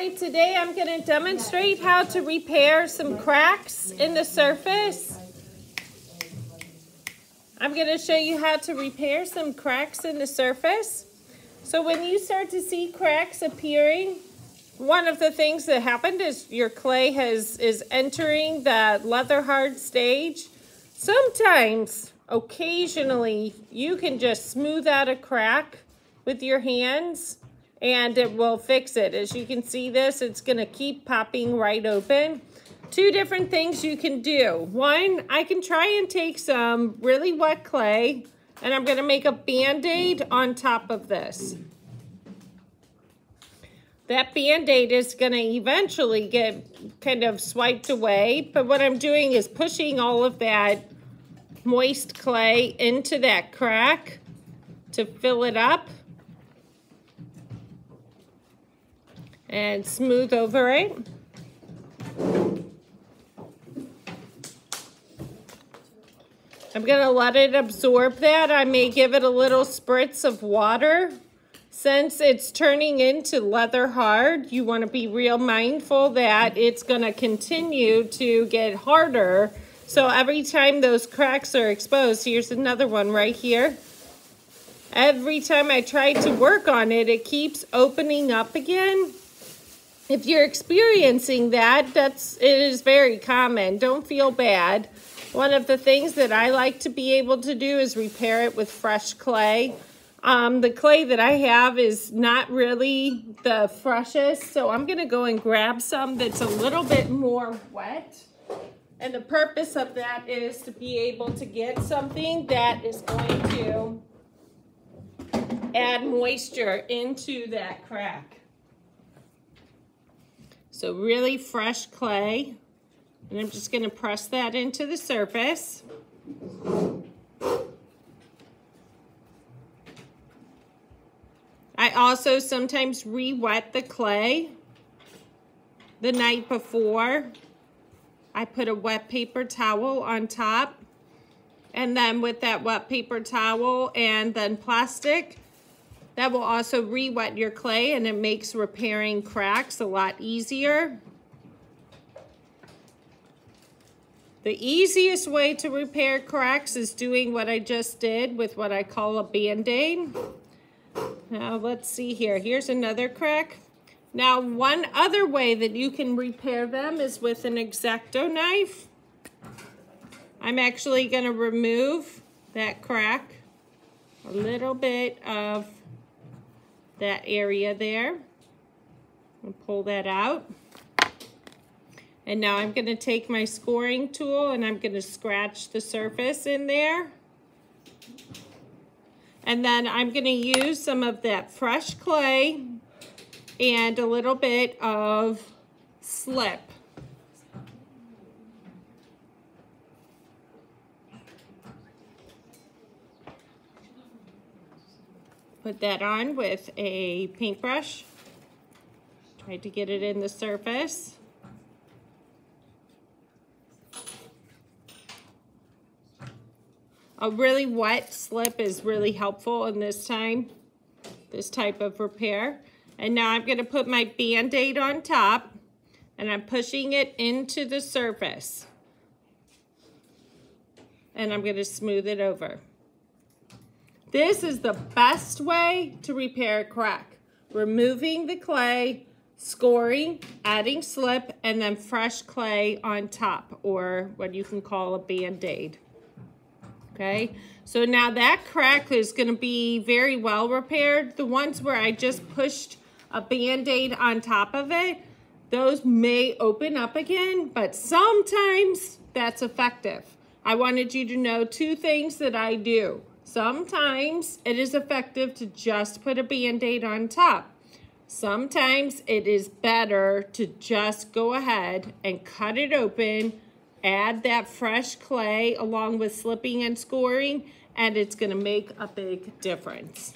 right, today I'm going to demonstrate how to repair some cracks in the surface. I'm going to show you how to repair some cracks in the surface. So when you start to see cracks appearing, one of the things that happened is your clay is entering the leather hard stage. Sometimes, occasionally, you can just smooth out a crack with your hands and it will fix it. As you can see this, it's gonna keep popping right open. Two different things you can do. One, I can try and take some really wet clay and I'm gonna make a Band-Aid on top of this. That Band-Aid is gonna eventually get kind of swiped away, but what I'm doing is pushing all of that moist clay into that crack to fill it up and smooth over it. I'm gonna let it absorb that. I may give it a little spritz of water. Since it's turning into leather hard, you wanna be real mindful that it's gonna continue to get harder. So every time those cracks are exposed, here's another one right here. Every time I try to work on it, it keeps opening up again. If you're experiencing that, it is very common. Don't feel bad. One of the things that I like to be able to do is repair it with fresh clay. The clay that I have is not really the freshest, so I'm gonna go and grab some that's a little bit more wet. And the purpose of that is to be able to get something that is going to add moisture into that crack. So really fresh clay, and I'm just going to press that into the surface. I also sometimes re-wet the clay the night before. I put a wet paper towel on top, and then with that wet paper towel and then plastic, that will also re-wet your clay and it makes repairing cracks a lot easier. The easiest way to repair cracks is doing what I just did with what I call a Band-Aid. Now let's see here. Here's another crack. Now one other way that you can repair them is with an X-Acto knife. I'm actually going to remove that crack, a little bit of that area there, and pull that out. And now I'm going to take my scoring tool and I'm going to scratch the surface in there. And then I'm going to use some of that fresh clay and a little bit of slip. Put that on with a paintbrush. Try to get it in the surface. A really wet slip is really helpful in this type of repair. And now I'm going to put my Band-Aid on top and I'm pushing it into the surface. And I'm going to smooth it over. This is the best way to repair a crack. Removing the clay, scoring, adding slip, and then fresh clay on top, or what you can call a Band-Aid. Okay, so now that crack is going to be very well repaired. The ones where I just pushed a Band-Aid on top of it, those may open up again, but sometimes that's effective. I wanted you to know two things that I do. Sometimes it is effective to just put a Band-Aid on top. Sometimes it is better to just go ahead and cut it open, add that fresh clay along with slipping and scoring, and it's going to make a big difference.